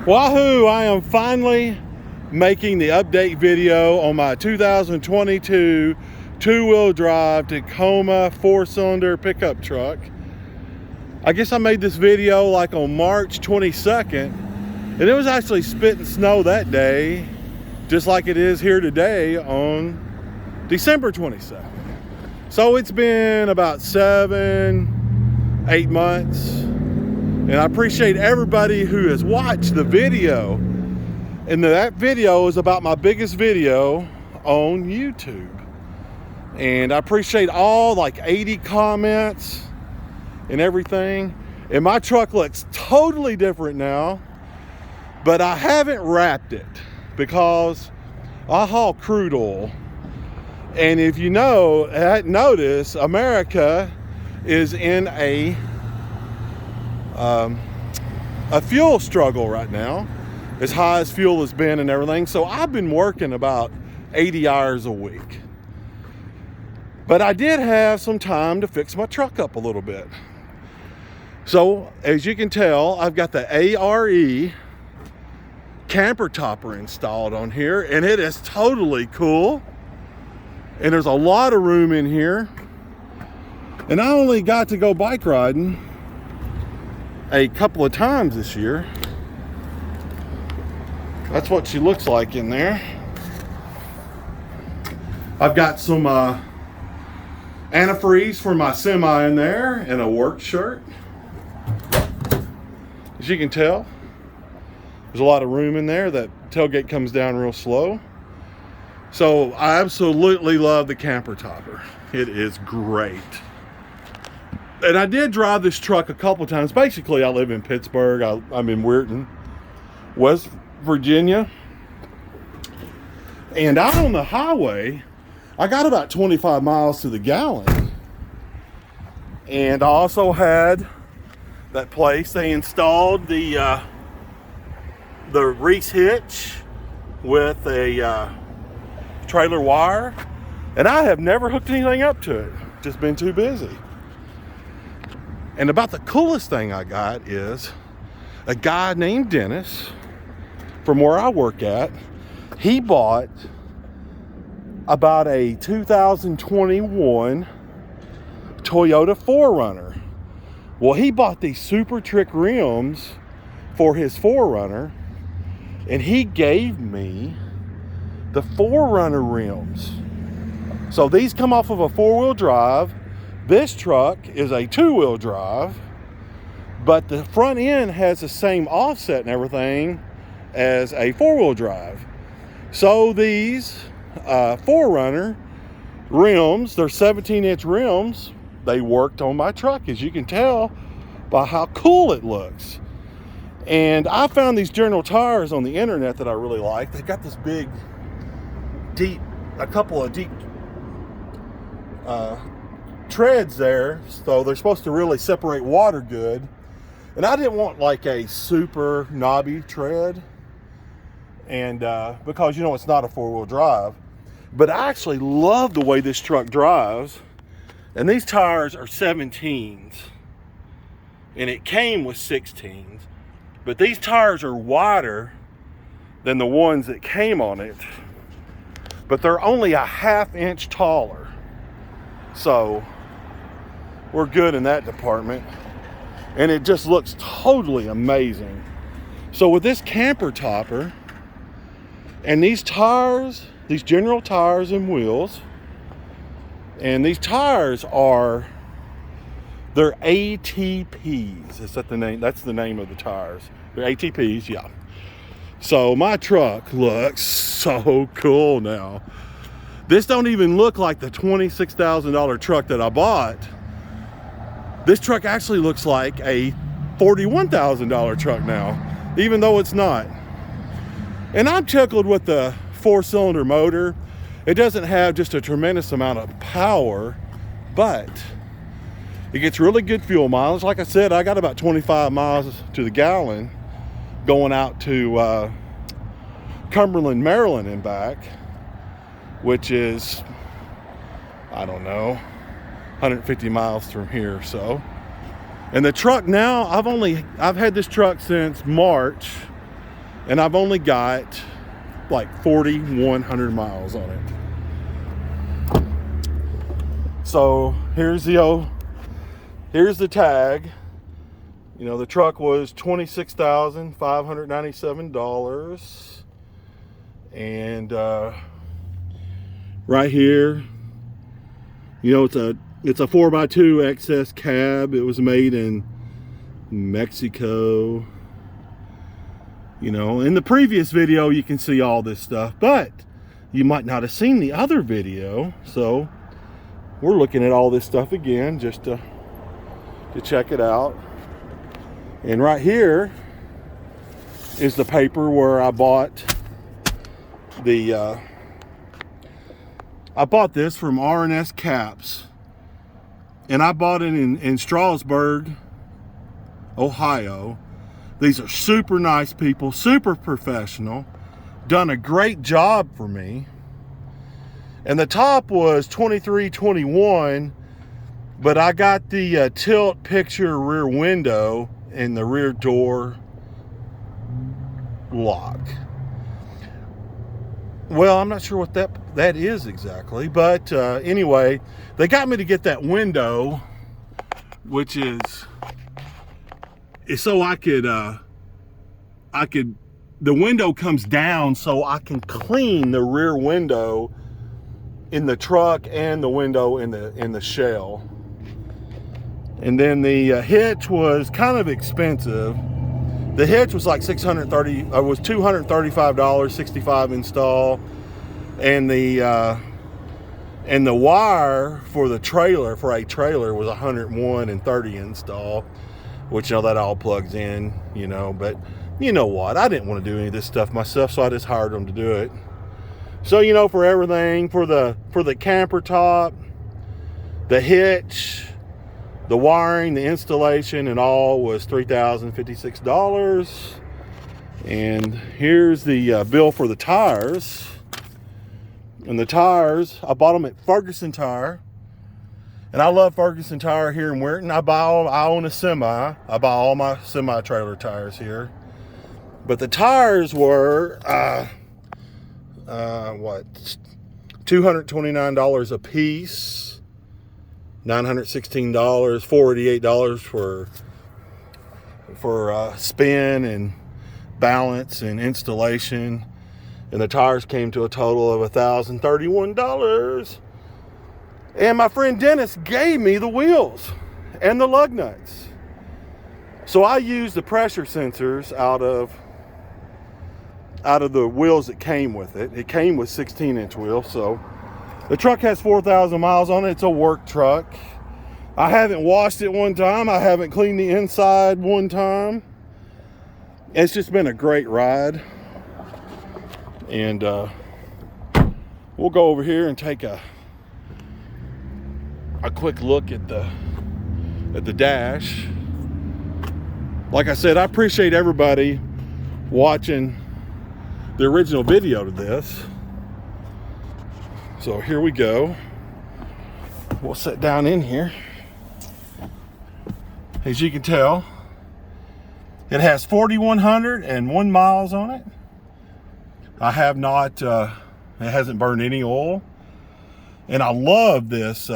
Wahoo! I am finally making the update video on my 2022 two-wheel drive Tacoma 4-cylinder pickup truck. I guess I made this video like on March 22nd, and it was actually spitting snow that day, just like it is here today on December 22nd. So it's been about 7-8 months, and I appreciate everybody who has watched the video. And that video is about my biggest video on YouTube. And I appreciate all like 80 comments and everything. And my truck looks totally different now, but I haven't wrapped it because I haul crude oil. And if you notice, America is in a fuel struggle right now, as high as fuel has been and everything. So I've been working about 80 hours a week. But I did have some time to fix my truck up a little bit. So as you can tell, I've got the ARE camper topper installed on here, and it is totally cool. And there's a lot of room in here. And I only got to go bike riding a couple of times this year. That's what she looks like in there. I've got some antifreeze for my semi in there and a work shirt. As you can tell, there's a lot of room in there. That tailgate comes down real slow. So I absolutely love the camper topper. It is great. And I did drive this truck a couple times. Basically, I live in Pittsburgh. I'm in Weirton, West Virginia. And out on the highway, I got about 25 miles to the gallon. And I also had that place, they installed the Reese Hitch with a trailer wire. And I have never hooked anything up to it. Just been too busy. And about the coolest thing I got is a guy named Dennis from where I work at. He bought about a 2021 Toyota 4Runner. Well, he bought these Super Trick rims for his 4Runner, and he gave me the 4Runner rims. So these come off of a 4-wheel drive. This truck is a 2-wheel drive, but the front end has the same offset and everything as a 4-wheel drive. So these 4Runner rims, they're 17-inch rims. They worked on my truck, as you can tell by how cool it looks. And I found these General Tires on the internet that I really like. They got this big, a couple of deep treads there, so they're supposed to really separate water good. And I didn't want like a super knobby tread, and because it's not a 4-wheel drive. But I actually love the way this truck drives. And these tires are 17s, and it came with 16s, but these tires are wider than the ones that came on it, but they're only a 1/2 inch taller. So we're good in that department, and it just looks totally amazing. So with this camper topper and these tires, these General tires and wheels, and these tires they're ATPs. Is that the name? That's the name of the tires. They're ATPs, yeah. So my truck looks so cool now. This don't even look like the $26,000 truck that I bought. This truck actually looks like a $41,000 truck now, even though it's not. And I'm tickled with the 4-cylinder motor. It doesn't have just a tremendous amount of power, but it gets really good fuel mileage. Like I said, I got about 25 miles to the gallon going out to Cumberland, Maryland and back, which is, I don't know, 150 miles from here or so. And the truck now, I've had this truck since March and I've only got like 4,100 miles on it. So here's the tag. You know, the truck was $26,597, and right here, you know, it's a 4x2 XS cab. It was made in Mexico. You know, in the previous video you can see all this stuff, but you might not have seen the other video, so we're looking at all this stuff again just to check it out. And right here is the paper where I bought this from R&S Caps, and I bought it in Strasburg, Ohio. These are super nice people, super professional, done a great job for me. And the top was $23.21, but I got the tilt picture rear window and the rear door lock. Well, I'm not sure what that is exactly, but anyway, they got me to get that window, which is so the window comes down so I can clean the rear window in the truck and the window in the shell. And then the hitch was kind of expensive. The hitch was like $235, 65 install, and the wire for the trailer, for a trailer, was $101 and 30 install, which, you know, that all plugs in, you know. But you know what, I didn't want to do any of this stuff myself, so I just hired them to do it. So, you know, for everything, for the camper top, the hitch, the wiring, the installation, and all was $3,056. And here's the bill for the tires. And the tires, I bought them at Ferguson Tire. And I love Ferguson Tire here in Weirton. I own a semi. I buy all my semi-trailer tires here. But the tires were, $229 a piece. $916, $488 for spin and balance and installation, and the tires came to a total of $1,031. And my friend Dennis gave me the wheels and the lug nuts, so I used the pressure sensors out of the wheels that came with it. It came with 16-inch wheels, so the truck has 4,000 miles on it. It's a work truck. I haven't washed it one time. I haven't cleaned the inside one time. It's just been a great ride. And we'll go over here and take a quick look at the dash. Like I said, I appreciate everybody watching the original video to this. So here we go. We'll sit down in here. As you can tell, it has 4,101 miles on it. I have not, it hasn't burned any oil. And I love this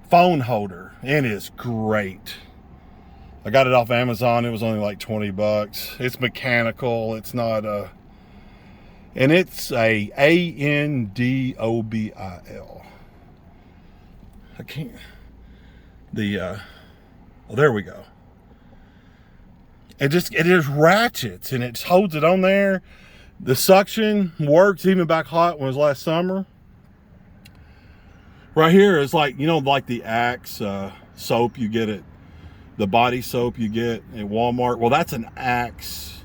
phone holder. It is great. I got it off Amazon. It was only like 20 bucks. It's mechanical. It's not a... And it's a ANDOBIL. I can't. Oh, there we go. It just ratchets and it holds it on there. The suction works even back hot when it was last summer. Right here is like, you know, like the Axe soap you get at the body soap you get at Walmart. Well, that's an Axe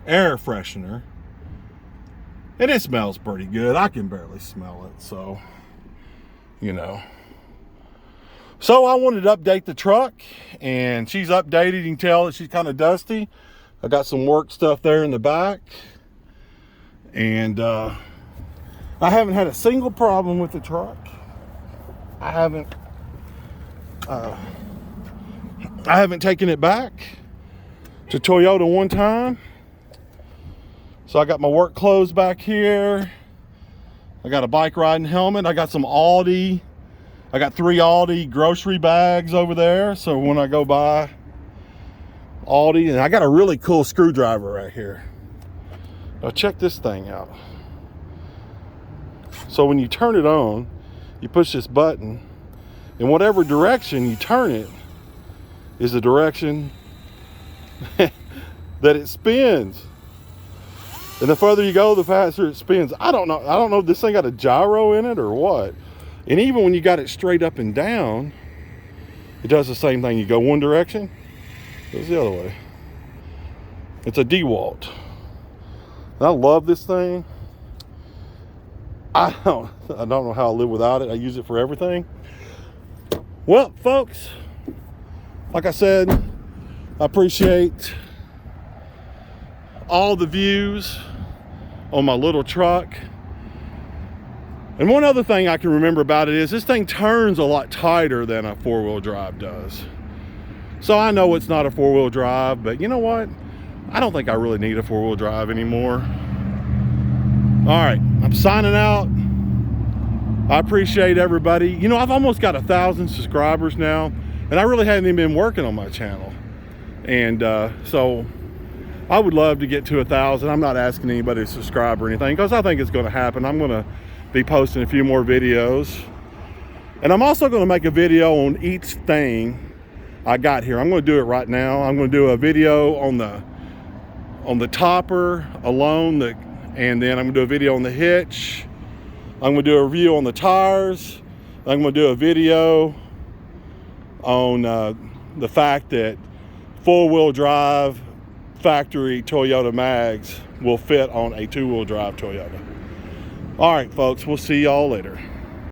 air freshener, and it smells pretty good. I can barely smell it, so you know. So I wanted to update the truck, and she's updated. You can tell that she's kind of dusty. I got some work stuff there in the back, and I haven't had a single problem with the truck. I haven't taken it back. to Toyota one time. So I got my work clothes back here. I got a bike riding helmet. I got some Aldi. I got 3 Aldi grocery bags over there. So when I go by Aldi, and I got a really cool screwdriver right here. Now check this thing out. So when you turn it on, you push this button, in whatever direction you turn it is the direction that it spins. And the further you go, the faster it spins. I don't know if this thing got a gyro in it or what. And even when you got it straight up and down, it does the same thing. You go one direction, it goes the other way. It's a DeWalt. And I love this thing. I don't know how I live without it. I use it for everything. Well, folks, like I said, I appreciate all the views on my little truck. And one other thing I can remember about it is this thing turns a lot tighter than a 4-wheel drive does. So I know it's not a 4-wheel drive, but you know what? I don't think I really need a 4-wheel drive anymore. All right, I'm signing out. I appreciate everybody. You know, I've almost got 1,000 subscribers now, and I really haven't even been working on my channel. And so I would love to get to 1,000. I'm not asking anybody to subscribe or anything because I think it's going to happen. I'm going to be posting a few more videos. And I'm also going to make a video on each thing I got here. I'm going to do it right now. I'm going to do a video on the topper alone, and then I'm going to do a video on the hitch. I'm going to do a review on the tires. I'm going to do a video on the fact that 4-wheel drive factory Toyota mags will fit on a 2-wheel drive Toyota. All right, folks, we'll see y'all later.